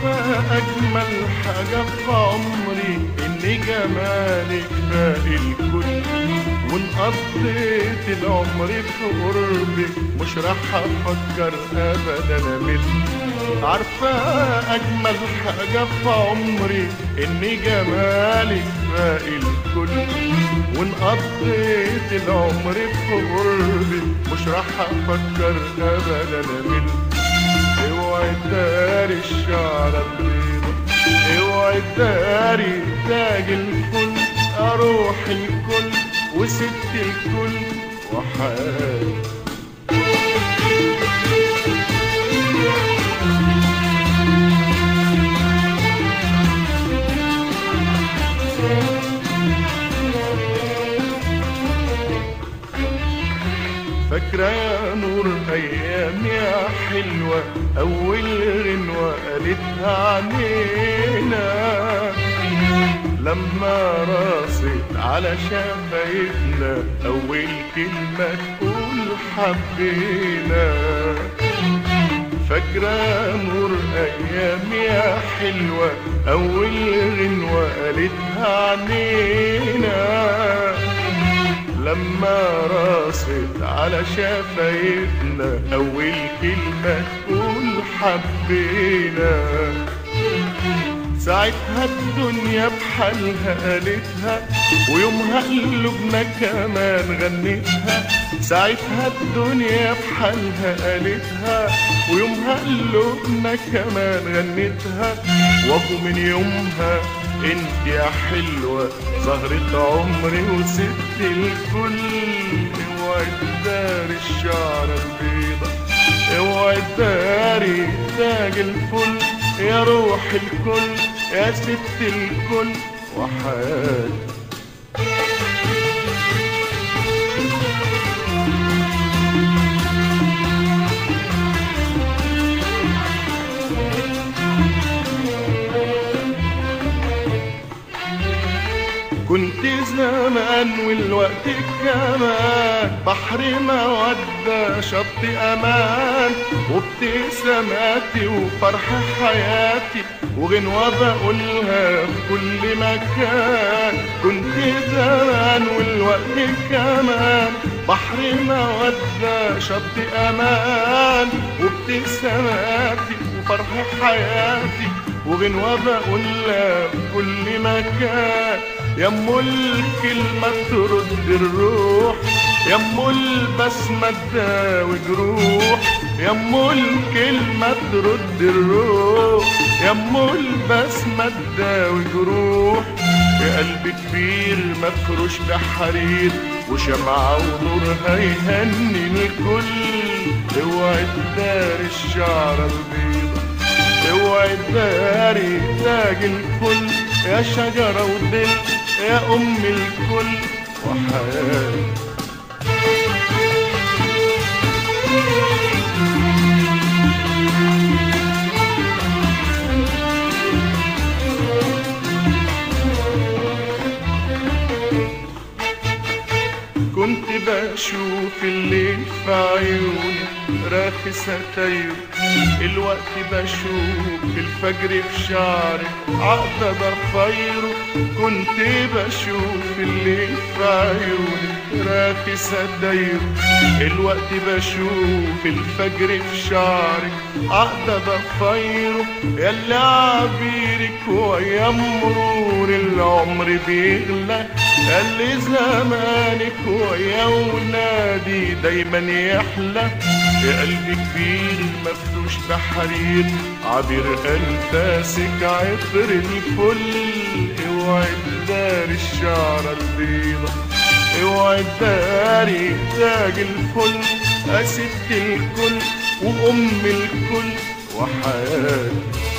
عارفة أجمل حاجة في عمري إن جمالك باقي الكل، وإن قضيت العمر في قربك مش راح أفكر أبدا أمل. عارفة أجمل حاجة في عمري إن جمالك باقي الكل، وإن قضيت العمر في قربك مش راح أفكر أبدا أمل. اوعي تداري الشعرة البيضة، اوعي تداري تاج الكل، اروح الكل وست الكل وحالي. فاكرة يا نور أيام يا حلوة أول غنوة قالتها عنينا، لما راست على شفايفنا أول كلمة تقول حبينا. فاكرة يا نور أيام يا حلوة أول غنوة قالتها عنينا، لما راست على شفايفنا أول كلمة تقول حبينا. ساعتها الدنيا بحالها قالتها، ويومها قلوبنا كمان غنتها. ساعتها الدنيا بحالها قالتها، ويومها قلوبنا كمان غنتها. وابو من يومها انت يا حلوة زهرة عمري وست الكل. اوعي تداري الشعرة البيضة، اوعي تداري تاج الفل، يا روح الكل يا ست الكل وحالي. كنت زمان والوقت كمان بحر مودة شط أمان، وابتساماتي وفرح حياتي وغنوة بقولها في كل مكان. كنت زمان والوقت كمان بحر مودة شط أمان، وابتساماتي وفرح حياتي وغنوة بقولها في كل مكان. يم الكلمة ترد الروح، يم البسمة تداوي جروح. يم الكلمة ترد الروح، يم البسمة تداوي جروح. يا قلب كبير مفروش بحرير وشمعة ونورها يهني الكل. اوعي تداري الشعرة البيضة، اوعي تداري تاج الكل، يا شجرة ودل يا أم الكل وحياتي. كنت بشوف الليل في عيوني راخي ستاير، الوقت بشوف الفجر في شعري عقدة ضفايره. كنت بشوف الليل في عيوني راخي ستاير، الوقت بشوف الفجر في شعري عقدة ضفايره. ياللي عبيرك وأيام مرور العمر بيغلى، ياللي زمانك ويا ولادي دايما يحلى. يا قلبي كبير مفروش بحرير عبير انفاسك عطر الفل. اوعي تداري الشعرة البيضة، اوعي تداري تاج الفل، يا ست الكل وام الكل وحياتي.